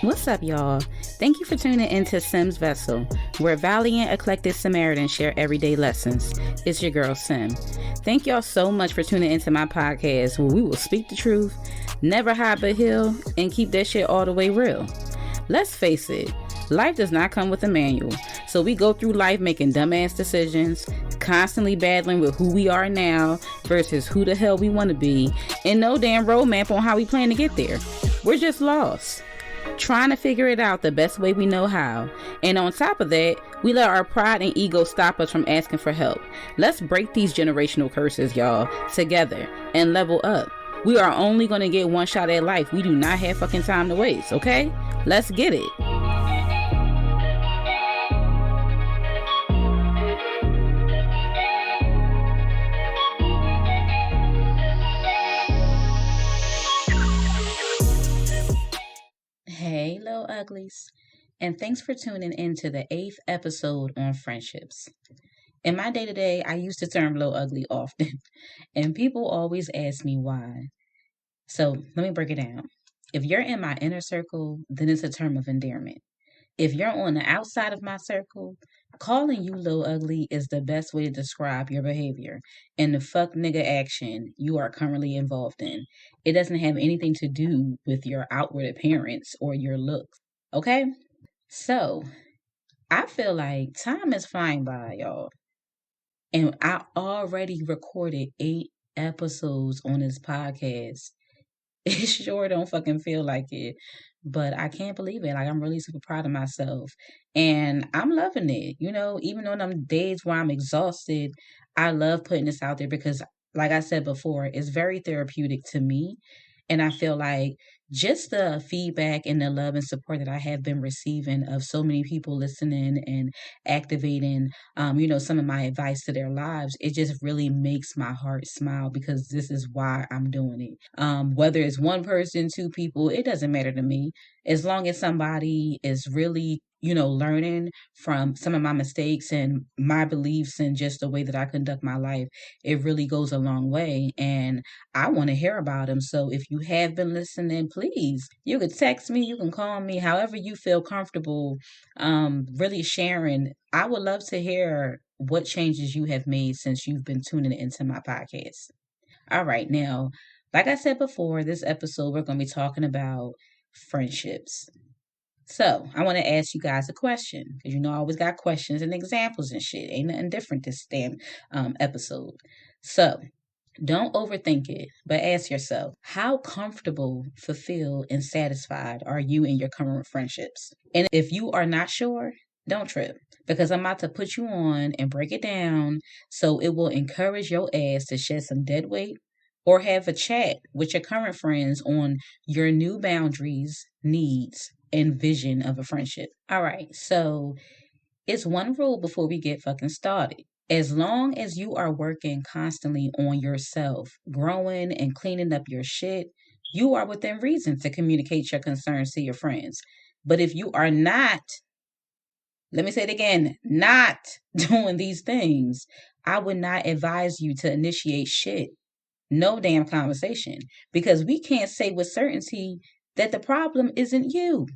What's up, y'all? Thank you for tuning into Sim's Vessel, where valiant, eclectic Samaritans share everyday lessons. It's your girl, Sim. Thank y'all so much for tuning into my podcast, where we will speak the truth, never hide but heal, and keep that shit all the way real. Let's face it, life does not come with a manual, so we go through life making dumbass decisions, constantly battling with who we are now versus who the hell we want to be, and no damn roadmap on how we plan to get there. We're just lost, trying to figure it out the best way we know how. And on top of that, we let our pride and ego stop us from asking for help. Let's break these generational curses, y'all, together and level up. We are only going to get one shot at life. We do not have fucking time to waste, okay? Let's get it. Hey, little uglies, and thanks for tuning in to the 8th episode on friendships. In my day-to-day, I use the term little ugly often, and people always ask me why. So let me break it down. If you're in my inner circle, then it's a term of endearment. If you're on the outside of my circle, calling you little ugly is the best way to describe your behavior and the fuck nigga action you are currently involved in. It doesn't have anything to do with your outward appearance or your looks. Okay? So, I feel like time is flying by, y'all. And I already recorded 8 episodes on this podcast. It sure don't fucking feel like it, but I can't believe it. Like, I'm really super proud of myself, and I'm loving it. You know, even on them days where I'm exhausted, I love putting this out there because, like I said before, it's very therapeutic to me. And I feel like just the feedback and the love and support that I have been receiving of so many people listening and activating, some of my advice to their lives, it just really makes my heart smile because this is why I'm doing it. Whether it's one person, 2 people, it doesn't matter to me. As long as somebody is really learning from some of my mistakes and my beliefs and just the way that I conduct my life, it really goes a long way. And I want to hear about them. So if you have been listening, please, you can text me, you can call me, however you feel comfortable, really sharing. I would love to hear what changes you have made since you've been tuning into my podcast. All right. Now, like I said before, this episode, we're going to be talking about friendships. So, I want to ask you guys a question because I always got questions and examples and shit. Ain't nothing different this damn episode. So, don't overthink it, but ask yourself, how comfortable, fulfilled, and satisfied are you in your current friendships? And if you are not sure, don't trip because I'm about to put you on and break it down so it will encourage your ass to shed some dead weight or have a chat with your current friends on your new boundaries, needs, and vision of a friendship. All right, so it's one rule before we get fucking started. As long as you are working constantly on yourself, growing and cleaning up your shit, you are within reason to communicate your concerns to your friends. But if you are not, let me say it again, not doing these things, I would not advise you to initiate shit. No damn conversation. Because we can't say with certainty that the problem isn't you.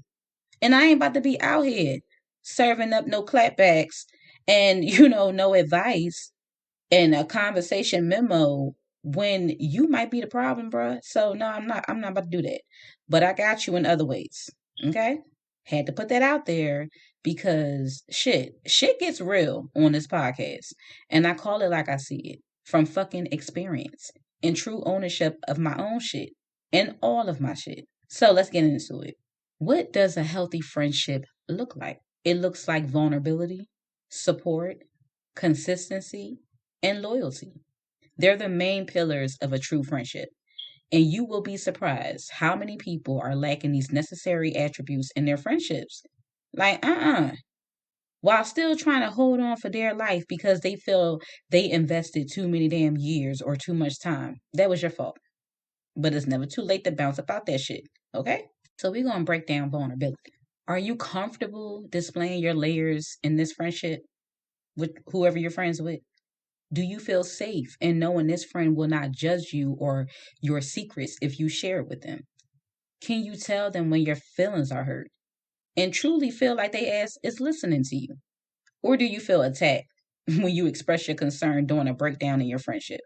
And I ain't about to be out here serving up no clapbacks and, no advice and a conversation memo when you might be the problem, bruh. So no, I'm not about to do that. But I got you in other ways. Okay? Had to put that out there because shit gets real on this podcast. And I call it like I see it, from fucking experience and true ownership of my own shit and all of my shit. So let's get into it. What does a healthy friendship look like? It looks like vulnerability, support, consistency, and loyalty. They're the main pillars of a true friendship. And you will be surprised how many people are lacking these necessary attributes in their friendships. Like, while still trying to hold on for dear life because they feel they invested too many damn years or too much time. That was your fault. But it's never too late to bounce about that shit, okay? So we're going to break down vulnerability. Are you comfortable displaying your layers in this friendship with whoever you're friends with? Do you feel safe in knowing this friend will not judge you or your secrets if you share it with them? Can you tell them when your feelings are hurt and truly feel like they ass is listening to you? Or do you feel attacked when you express your concern during a breakdown in your friendship?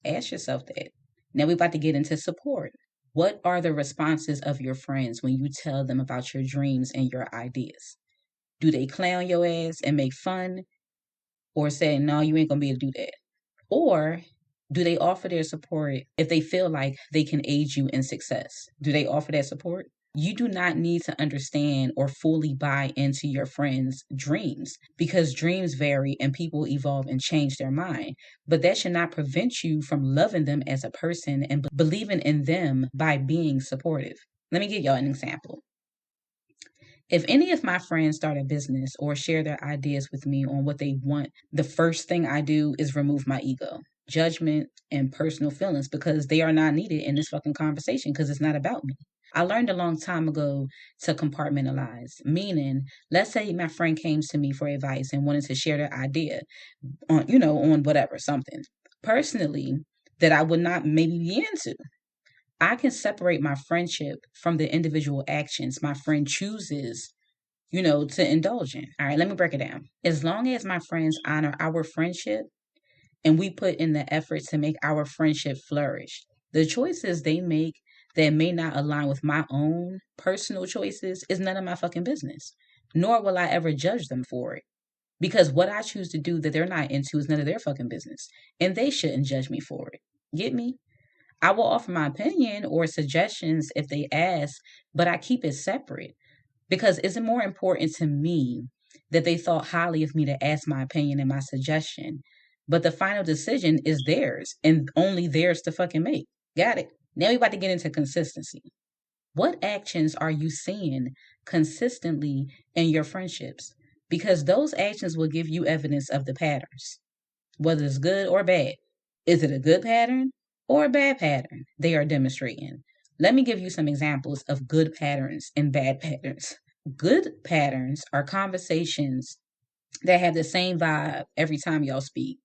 Ask yourself that. Now we're about to get into support. What are the responses of your friends when you tell them about your dreams and your ideas? Do they clown your ass and make fun or say, no, you ain't gonna be able to do that? Or do they offer their support if they feel like they can aid you in success? Do they offer that support? You do not need to understand or fully buy into your friends' dreams because dreams vary and people evolve and change their mind. But that should not prevent you from loving them as a person and believing in them by being supportive. Let me give y'all an example. If any of my friends start a business or share their ideas with me on what they want, the first thing I do is remove my ego, judgment, and personal feelings because they are not needed in this fucking conversation because it's not about me. I learned a long time ago to compartmentalize, meaning, let's say my friend came to me for advice and wanted to share their idea on, on whatever, something personally that I would not maybe be into. I can separate my friendship from the individual actions my friend chooses, to indulge in. All right, let me break it down. As long as my friends honor our friendship and we put in the effort to make our friendship flourish, the choices they make that may not align with my own personal choices is none of my fucking business. Nor will I ever judge them for it. Because what I choose to do that they're not into is none of their fucking business. And they shouldn't judge me for it. Get me? I will offer my opinion or suggestions if they ask, but I keep it separate because it's more important to me that they thought highly of me to ask my opinion and my suggestion. But the final decision is theirs and only theirs to fucking make. Got it? Now we about to get into consistency. What actions are you seeing consistently in your friendships? Because those actions will give you evidence of the patterns, whether it's good or bad. Is it a good pattern or a bad pattern they are demonstrating? Let me give you some examples of good patterns and bad patterns. Good patterns are conversations that have the same vibe every time y'all speak.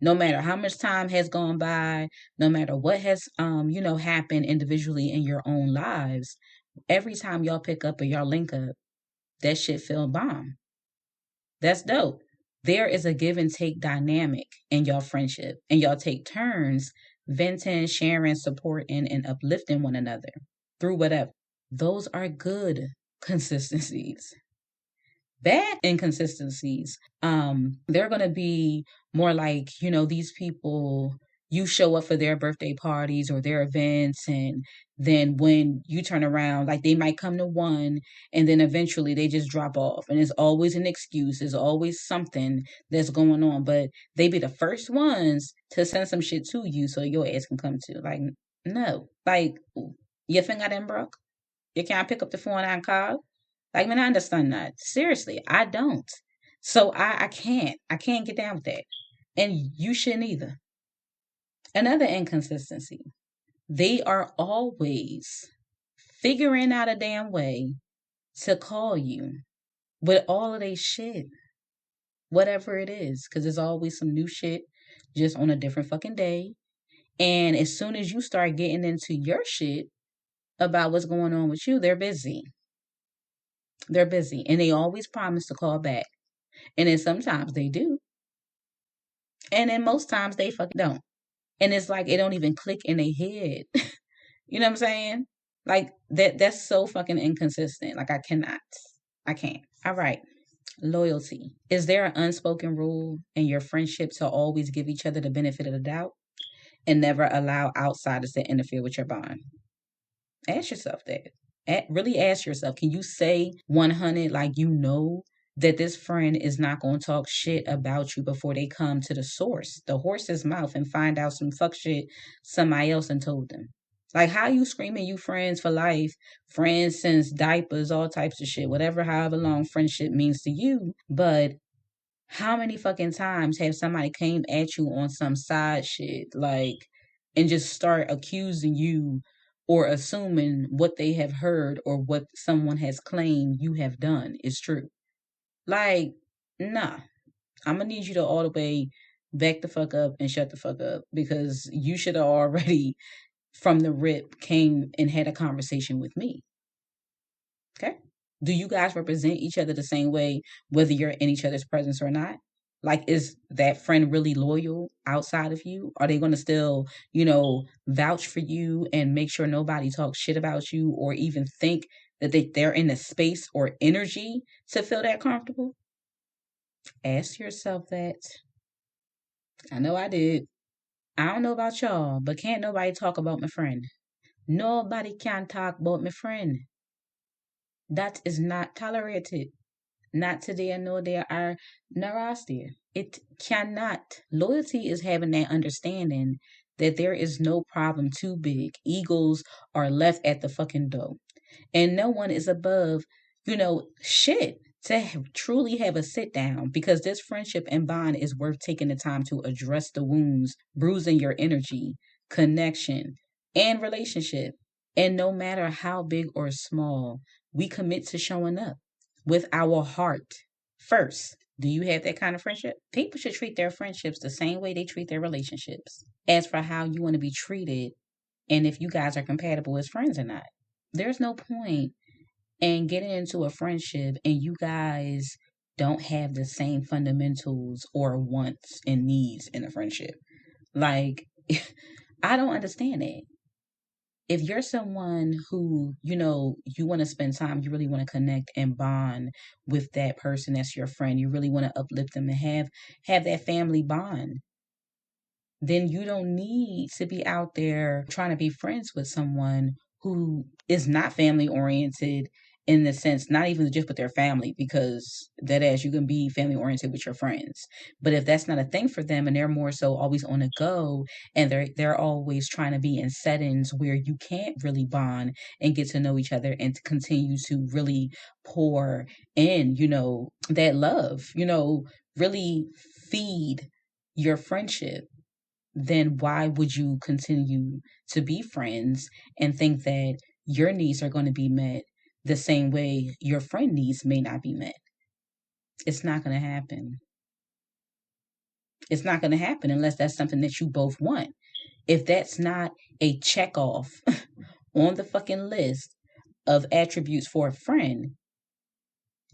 No matter how much time has gone by, no matter what has happened individually in your own lives, every time y'all pick up or y'all link up, that shit feel bomb. That's dope. There is a give and take dynamic in y'all friendship, and y'all take turns venting, sharing, supporting, and uplifting one another through whatever. Those are good consistencies. Bad inconsistencies, they're gonna be more like, these people, you show up for their birthday parties or their events, and then when you turn around, like they might come to one and then eventually they just drop off. And it's always an excuse, there's always something that's going on, but they be the first ones to send some shit to you so your ass can come to. Like, no. Like, your finger didn't broke? You can't pick up the phone and call? Like, man, I understand that. Seriously, I don't. So I can't. I can't get down with that. And you shouldn't either. Another inconsistency. They are always figuring out a damn way to call you with all of their shit. Whatever it is. Because there's always some new shit just on a different fucking day. And as soon as you start getting into your shit about what's going on with you, they're busy. They're busy. And they always promise to call back. And then sometimes they do. And then most times they fucking don't. And it's like it don't even click in their head. You know what I'm saying? Like that's so fucking inconsistent. Like I cannot. I can't. All right. Loyalty. Is there an unspoken rule in your friendship to always give each other the benefit of the doubt and never allow outsiders to interfere with your bond? Ask yourself that. Really ask yourself, can you say 100 like that this friend is not going to talk shit about you before they come to the source, the horse's mouth, and find out some fuck shit somebody else and told them? Like, how you screaming you friends for life, friends since diapers, all types of shit, whatever, however long friendship means to you. But how many fucking times have somebody came at you on some side shit, like, and just start accusing you or assuming what they have heard or what someone has claimed you have done is true? Like, nah. I'm gonna need you to all the way back the fuck up and shut the fuck up, because you should have already from the rip came and had a conversation with me. Okay? Do you guys represent each other the same way, whether you're in each other's presence or not? Like, is that friend really loyal outside of you? Are they going to still, vouch for you and make sure nobody talks shit about you or even think that they're in the space or energy to feel that comfortable? Ask yourself that. I know I did. I don't know about y'all, but can't nobody talk about my friend. Nobody can talk about my friend. That is not tolerated. Not today, nor there are narastia. It cannot. Loyalty is having that understanding that there is no problem too big. Egos are left at the fucking door. And no one is above, shit to truly have a sit down, because this friendship and bond is worth taking the time to address the wounds, bruising your energy, connection, and relationship. And no matter how big or small, we commit to showing up with our heart first. Do you have that kind of friendship? People should treat their friendships the same way they treat their relationships. As for how you want to be treated and if you guys are compatible as friends or not. There's no point in getting into a friendship and you guys don't have the same fundamentals or wants and needs in a friendship. Like, I don't understand it. If you're someone who, you want to spend time, you really want to connect and bond with that person that's your friend, you really want to uplift them and have that family bond, then you don't need to be out there trying to be friends with someone who is not family oriented, in the sense, not even just with their family, because that as you can be family oriented with your friends. But if that's not a thing for them and they're more so always on the go and they're always trying to be in settings where you can't really bond and get to know each other and to continue to really pour in, that love, really feed your friendship, then why would you continue to be friends and think that your needs are going to be met the same way your friend needs may not be met? It's not going to happen. It's not going to happen unless that's something that you both want. If that's not a check off on the fucking list of attributes for a friend,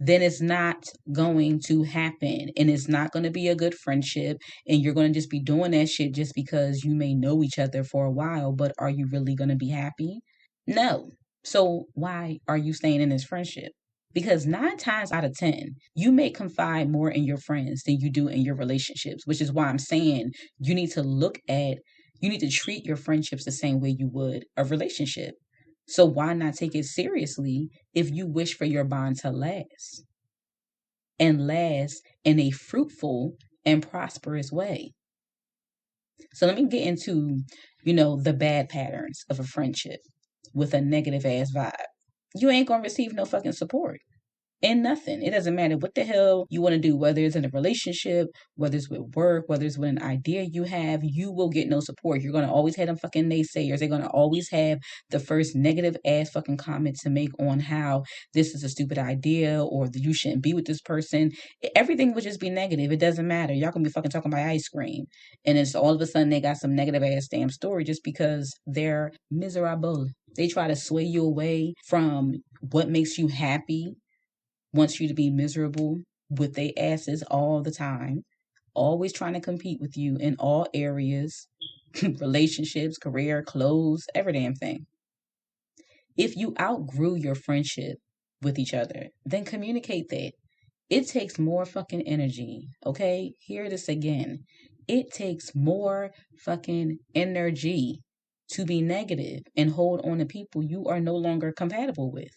then it's not going to happen and it's not going to be a good friendship, and you're going to just be doing that shit just because you may know each other for a while, but are you really going to be happy? No. So why are you staying in this friendship? Because 9 times out of 10 you may confide more in your friends than you do in your relationships, which is why I'm saying you need to treat your friendships the same way you would a relationship. So why not take it seriously if you wish for your bond to last and last in a fruitful and prosperous way? So let me get into, the bad patterns of a friendship with a negative ass vibe. You ain't gonna receive no fucking support in nothing. It doesn't matter what the hell you want to do, whether it's in a relationship, whether it's with work, whether it's with an idea you have, you will get no support. You're going to always have them fucking naysayers. They're going to always have the first negative ass fucking comment to make on how this is a stupid idea or that you shouldn't be with this person. Everything would just be negative. It doesn't matter. Y'all can be fucking talking about ice cream. And it's all of a sudden they got some negative ass damn story just because they're miserable. They try to sway you away from what makes you happy, wants you to be miserable with their asses all the time, always trying to compete with you in all areas, relationships, career, clothes, every damn thing. If you outgrew your friendship with each other, then communicate that. It takes more fucking energy, okay? Hear this again. It takes more fucking energy to be negative and hold on to people you are no longer compatible with.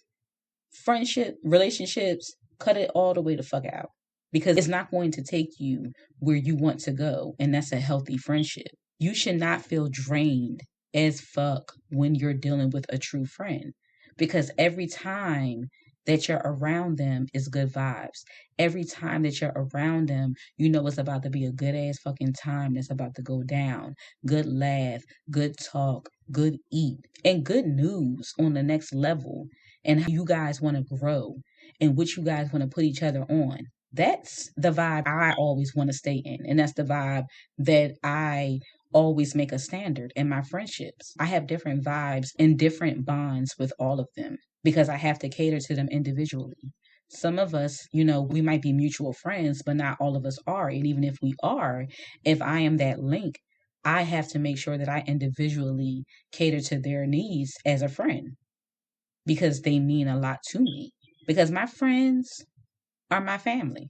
Friendship, relationships, cut it all the way the fuck out, because it's not going to take you where you want to go. And that's a healthy friendship. You should not feel drained as fuck when you're dealing with a true friend, because every time that you're around them is good vibes. Every time that you're around them, you know it's about to be a good ass fucking time that's about to go down. Good laugh, good talk, good eat, and good news on the next level, and how you guys want to grow and what you guys want to put each other on. That's the vibe I always want to stay in. And that's the vibe that I always make a standard in my friendships. I have different vibes and different bonds with all of them because I have to cater to them individually. Some of us, we might be mutual friends, but not all of us are. And even if we are, if I am that link, I have to make sure that I individually cater to their needs as a friend because they mean a lot to me. Because my friends are my family.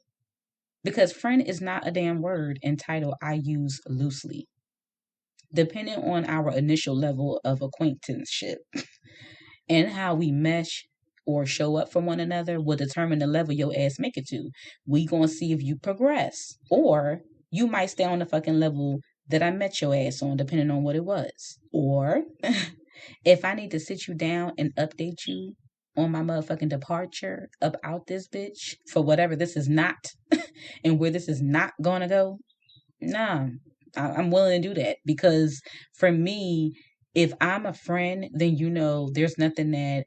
Because friend is not a damn word and title I use loosely. Depending on our initial level of acquaintanceship and how we mesh or show up for one another will determine the level your ass make it to. We gonna see if you progress. Or you might stay on the fucking level that I met your ass on, depending on what it was. Or if I need to sit you down and update you on my motherfucking departure up out this bitch for whatever this is not and where this is not gonna go, nah, I'm willing to do that because for me, if I'm a friend, then there's nothing that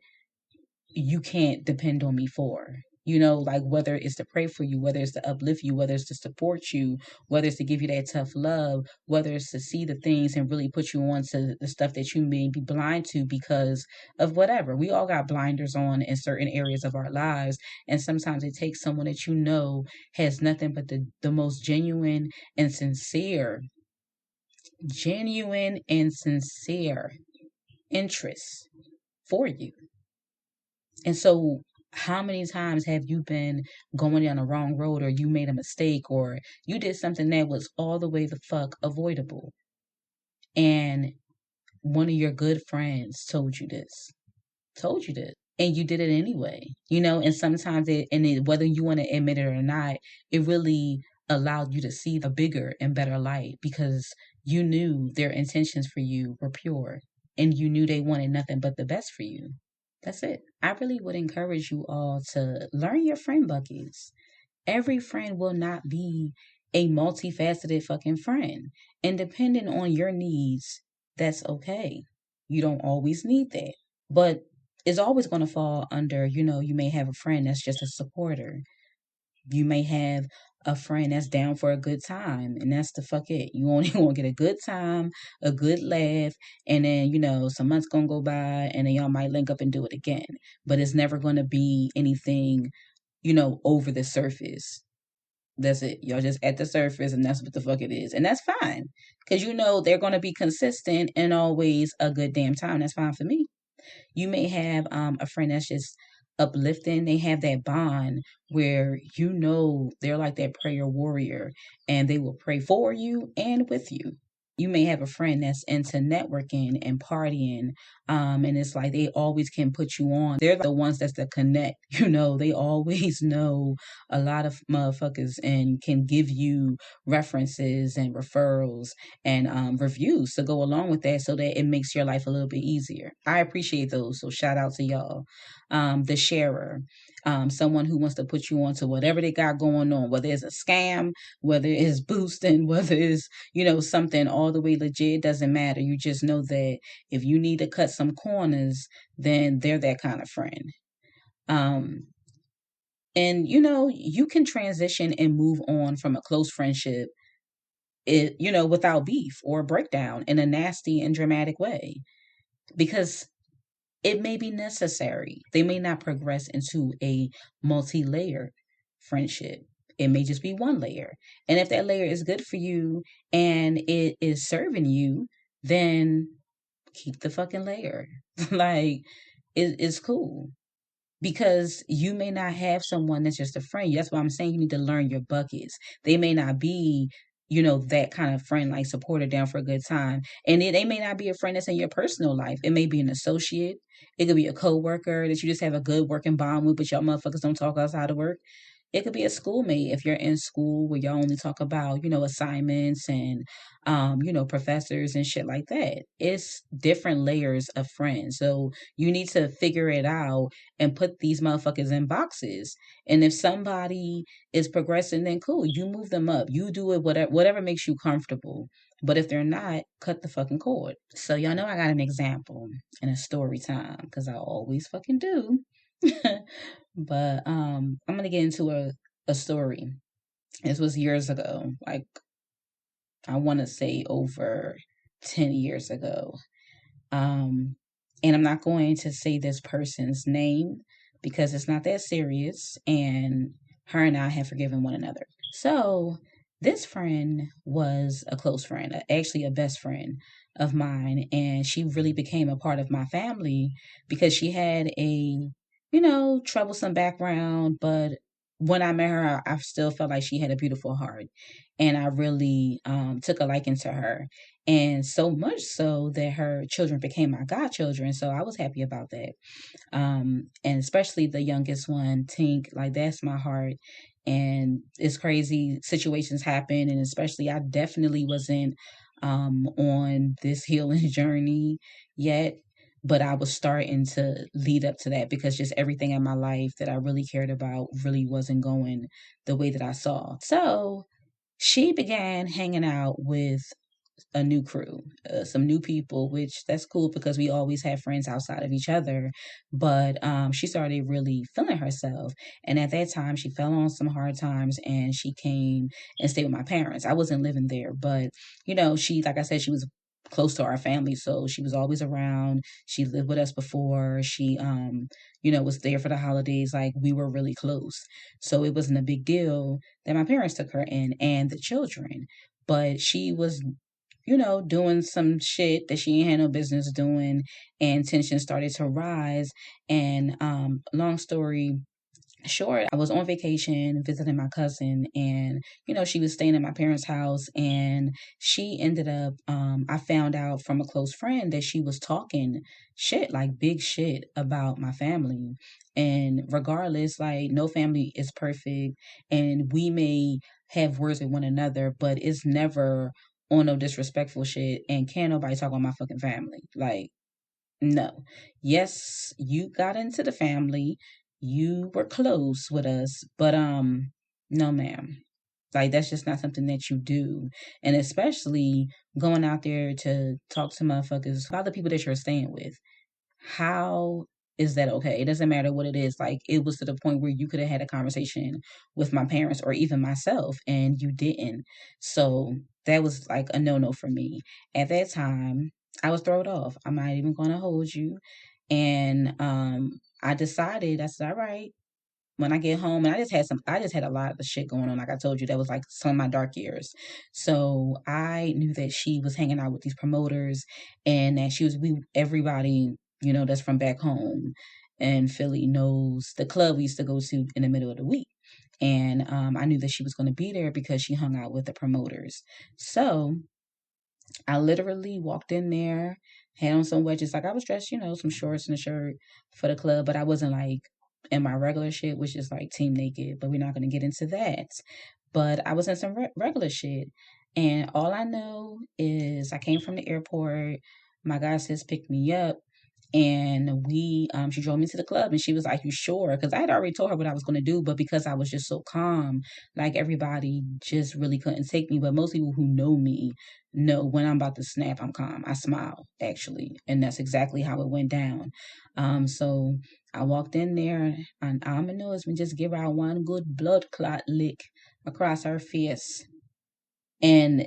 you can't depend on me for. Like whether it's to pray for you, whether it's to uplift you, whether it's to support you, whether it's to give you that tough love, whether it's to see the things and really put you on to the stuff that you may be blind to because of whatever. We all got blinders on in certain areas of our lives. And sometimes it takes someone that has nothing but the most and sincere, genuine and sincere interest for you. And so, how many times have you been going down the wrong road, or you made a mistake, or you did something that was all the way the fuck avoidable? And one of your good friends told you this, and you did it anyway. And sometimes whether you want to admit it or not, it really allowed you to see a bigger and better light because you knew their intentions for you were pure and you knew they wanted nothing but the best for you. That's it. I really would encourage you all to learn your friend buckets. Every friend will not be a multifaceted fucking friend. And depending on your needs, that's okay. You don't always need that. But it's always going to fall under, you may have a friend that's just a supporter. You may have a friend that's down for a good time, and that's the fuck it. You only want to get a good time, a good laugh, and then, some months gonna go by, and then y'all might link up and do it again. But it's never gonna be anything, over the surface. That's it. Y'all just at the surface, and that's what the fuck it is. And that's fine. Because they're gonna be consistent and always a good damn time. That's fine for me. You may have a friend that's just uplifting. They have that bond where they're like that prayer warrior and they will pray for you and with you. You may have a friend that's into networking and partying, and it's like they always can put you on. They're the ones that's the connect. They always know a lot of motherfuckers and can give you references and referrals and reviews to go along with that so that it makes your life a little bit easier. I appreciate those. So shout out to y'all. The sharer, someone who wants to put you on to whatever they got going on, whether it's a scam, whether it's boosting, whether it's, something all the way legit, doesn't matter. You just know that if you need to cut some corners, then they're that kind of friend. And you can transition and move on from a close friendship without beef or breakdown in a nasty and dramatic way because it may be necessary. They may not progress into a multi-layered friendship. It may just be one layer. And if that layer is good for you and it is serving you, then keep the fucking layer. Like, it's cool. Because you may not have someone that's just a friend. That's why I'm saying you need to learn your buckets. They may not be, that kind of friend, like supporter down for a good time. And they may not be a friend that's in your personal life. It may be an associate. It could be a coworker that you just have a good working bond with, but y'all motherfuckers don't talk outside of work. It could be a schoolmate if you're in school where y'all only talk about, assignments and, professors and shit like that. It's different layers of friends. So you need to figure it out and put these motherfuckers in boxes. And if somebody is progressing, then cool. You move them up. You do it, whatever makes you comfortable. But if they're not, cut the fucking cord. So y'all know I got an example and a story time because I always fucking do. But I'm gonna get into a story. This was years ago, like I want to say over 10 years ago. Um, and I'm not going to say this person's name because it's not that serious. And her and I have forgiven one another. So this friend was a close friend, actually a best friend of mine. And she really became a part of my family because she had a, troublesome background. But when I met her, I still felt like she had a beautiful heart. And I really took a liking to her, and so much so that her children became my godchildren. So I was happy about that. And especially the youngest one, Tink, like that's my heart. And it's crazy situations happen, and especially I definitely wasn't on this healing journey yet, but I was starting to lead up to that because just everything in my life that I really cared about really wasn't going the way that I saw. So she began hanging out with a new crew, some new people, which that's cool because we always have friends outside of each other. But she started really feeling herself. And at that time, she fell on some hard times and she came and stayed with my parents. I wasn't living there, but, she, like I said, she was close to our family, so she was always around. She lived with us before. She was there for the holidays. Like, we were really close, so it wasn't a big deal that my parents took her in and the children. But she was, doing some shit that she ain't had no business doing, and tension started to rise. And long story short, I was on vacation visiting my cousin, and she was staying at my parents' house, and she ended up. I found out from a close friend that she was talking shit, like big shit, about my family. And regardless, like no family is perfect, and we may have words with one another, but it's never on no disrespectful shit. And can't nobody talk about my fucking family, like no. Yes, you got into the family. You were close with us, but no ma'am. Like that's just not something that you do. And especially going out there to talk to motherfuckers about the people that you're staying with. How is that okay? It doesn't matter what it is. Like it was to the point where you could have had a conversation with my parents or even myself and you didn't. So that was like a no no for me. At that time, I was thrown off. I'm not even gonna hold you. And I decided, I said, all right, when I get home, and I just had a lot of shit going on. Like I told you, that was like some of my dark years. So I knew that she was hanging out with these promoters, and that everybody, that's from back home in Philly knows the club we used to go to in the middle of the week. And I knew that she was going to be there because she hung out with the promoters. So I literally walked in there, had on some wedges. Like I was dressed, some shorts and a shirt for the club, but I wasn't like in my regular shit, which is like team naked, but we're not going to get into that. But I was in some regular shit. And all I know is I came from the airport. My guy sis picked me up, and she drove me to the club, and she was like, you sure? Because I had already told her what I was going to do, but because I was just so calm, like everybody just really couldn't take me. But most people who know me know when I'm about to snap, I'm calm. I smile, actually, and that's exactly how it went down. So I walked in there, and ominous and just give her one good blood clot lick across her face. And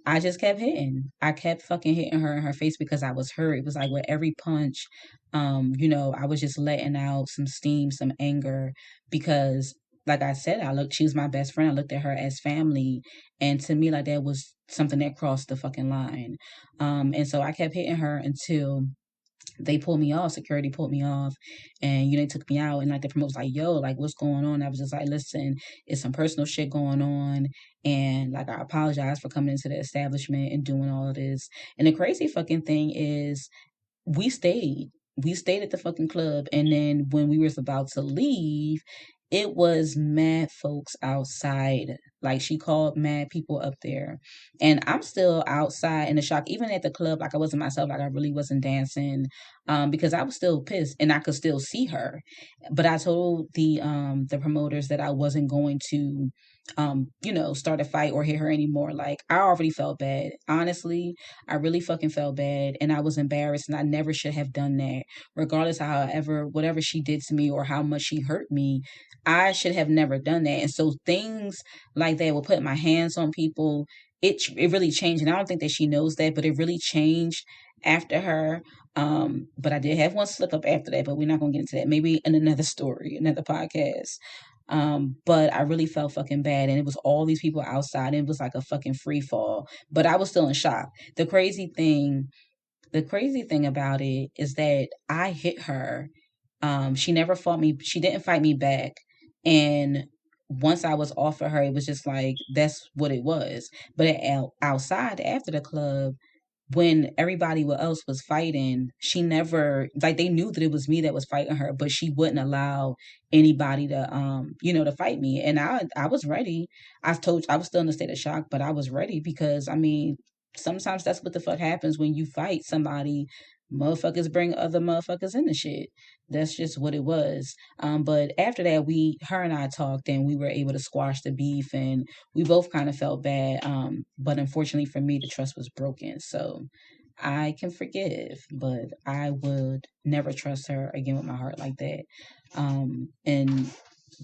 I just kept hitting. I kept fucking hitting her in her face because I was hurt. It was like with every punch, I was just letting out some steam, some anger because like I said, she was my best friend. I looked at her as family. And to me, like that was something that crossed the fucking line. And so I kept hitting her until they pulled me off, security pulled me off, and they took me out, and like the promoter was like, yo, like what's going on? I was just like, listen, it's some personal shit going on, and like I apologize for coming into the establishment and doing all of this. And the crazy fucking thing is we stayed. We stayed at the fucking club, and then when we was about to leave, it was mad folks outside. Like she called mad people up there, and I'm still outside in the shock. Even at the club, like I wasn't myself. Like I really wasn't dancing, because I was still pissed, and I could still see her. But I told the promoters that I wasn't going to start a fight or hit her anymore. Like, I already felt bad. Honestly, I really fucking felt bad and I was embarrassed and I never should have done that. Regardless of however, whatever she did to me or how much she hurt me, I should have never done that. And so things like that will put my hands on people. It really changed. And I don't think that she knows that, but it really changed after her. But I did have one slip up after that, but we're not gonna get into that. Maybe in another story, another podcast. But I really felt fucking bad, and it was all these people outside, and it was like a fucking free fall. But I was still in shock. The crazy thing about it is that I hit her. She never fought me. She didn't fight me back, and once I was off of her, it was just like that's what it was. But outside after the club, when everybody else was fighting, she never, like, they knew that it was me that was fighting her, but she wouldn't allow anybody to to fight me. And I was ready. I was still in a state of shock, but I was ready because I mean, sometimes that's what the fuck happens when you fight somebody. Motherfuckers bring other motherfuckers in the shit. That's just what it was. But after that, her and I talked, and we were able to squash the beef, and we both kind of felt bad. But unfortunately for me, the trust was broken. So I can forgive, but I would never trust her again with my heart like that. And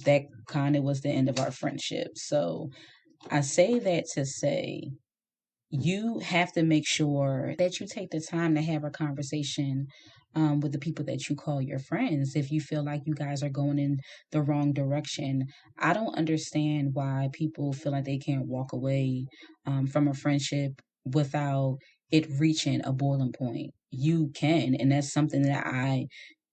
that kind of was the end of our friendship. So I say that to say you have to make sure that you take the time to have a conversation with the people that you call your friends if you feel like you guys are going in the wrong direction. I don't understand why people feel like they can't walk away from a friendship without it reaching a boiling point. You can, and that's something that I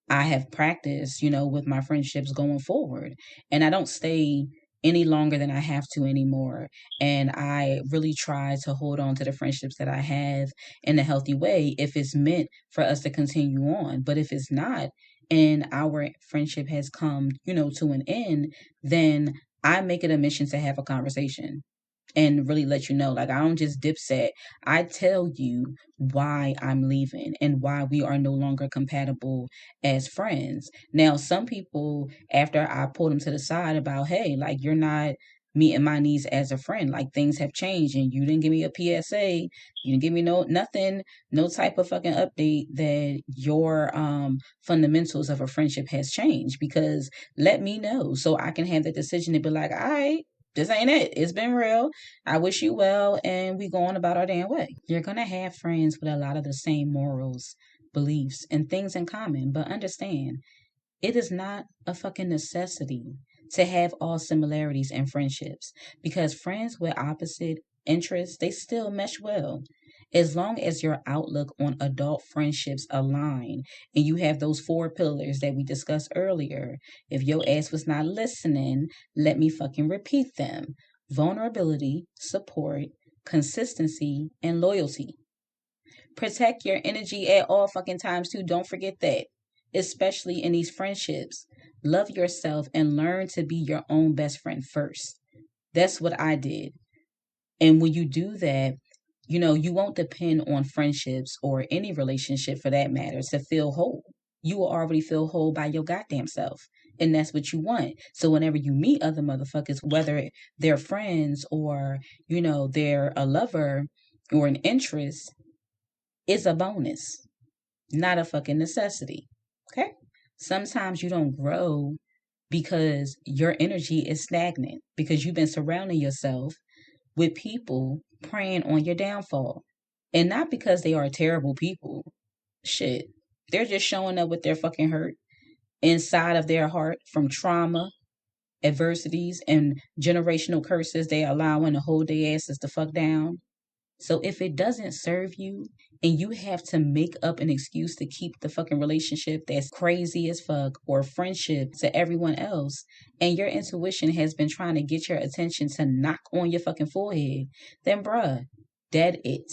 have practiced, with my friendships going forward. And I don't stay any longer than I have to anymore. And I really try to hold on to the friendships that I have in a healthy way if it's meant for us to continue on. But if it's not, and our friendship has come, to an end, then I make it a mission to have a conversation and really let you know. Like, I don't just dip set. I tell you why I'm leaving and why we are no longer compatible as friends. Now, some people, after I pulled them to the side about, hey, like, you're not meeting my needs as a friend. Like, things have changed and you didn't give me a PSA. You didn't give me nothing, no type of fucking update that your fundamentals of a friendship has changed, because let me know so I can have the decision to be like, all right, this ain't it. It's been real. I wish you well, and we go on about our damn way. You're gonna have friends with a lot of the same morals, beliefs, and things in common, but understand it is not a fucking necessity to have all similarities in friendships, because friends with opposite interests, they still mesh well. As long as your outlook on adult friendships align and you have those four pillars that we discussed earlier. If your ass was not listening, let me fucking repeat them: vulnerability, support, consistency, and loyalty. Protect your energy at all fucking times too. Don't forget that. Especially in these friendships. Love yourself and learn to be your own best friend first. That's what I did. And when you do that, you won't depend on friendships or any relationship for that matter to feel whole. You will already feel whole by your goddamn self. And that's what you want. So whenever you meet other motherfuckers, whether they're friends or, they're a lover or an interest, it's a bonus, not a fucking necessity. Okay? Sometimes you don't grow because your energy is stagnant, because you've been surrounding yourself with people preying on your downfall. And not because they are terrible people. Shit. They're just showing up with their fucking hurt inside of their heart from trauma, adversities, and generational curses they allowing to hold their asses the fuck down. So if it doesn't serve you and you have to make up an excuse to keep the fucking relationship that's crazy as fuck or friendship to everyone else, and your intuition has been trying to get your attention to knock on your fucking forehead, then bruh, dead it.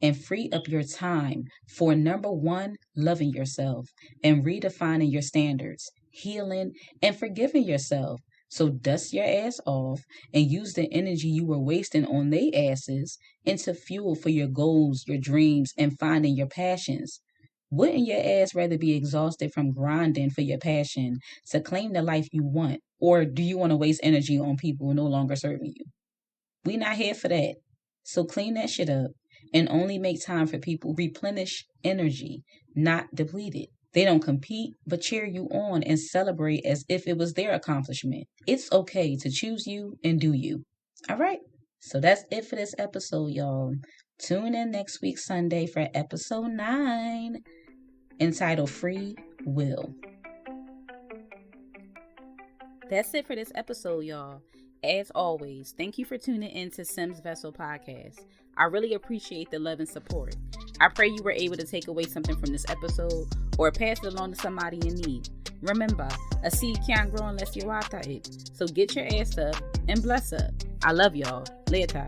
And free up your time for number one, loving yourself and redefining your standards, healing and forgiving yourself. So dust your ass off and use the energy you were wasting on they asses into fuel for your goals, your dreams, and finding your passions. Wouldn't your ass rather be exhausted from grinding for your passion to claim the life you want Or do you want to waste energy on people no longer serving you? We not here for that. So clean that shit up and only make time for people who replenish energy, not deplete it. They don't compete, but cheer you on and celebrate as if it was their accomplishment. It's okay to choose you and do you. All right. So that's it for this episode, y'all. Tune in next week, Sunday, for episode 9, entitled Free Will. That's it for this episode, y'all. As always, thank you for tuning in to Sim's Vessel Podcast. I really appreciate the love and support. I pray you were able to take away something from this episode or pass it along to somebody in need. Remember, a seed can't grow unless you water it. So get your ass up and bless up. I love y'all. Later.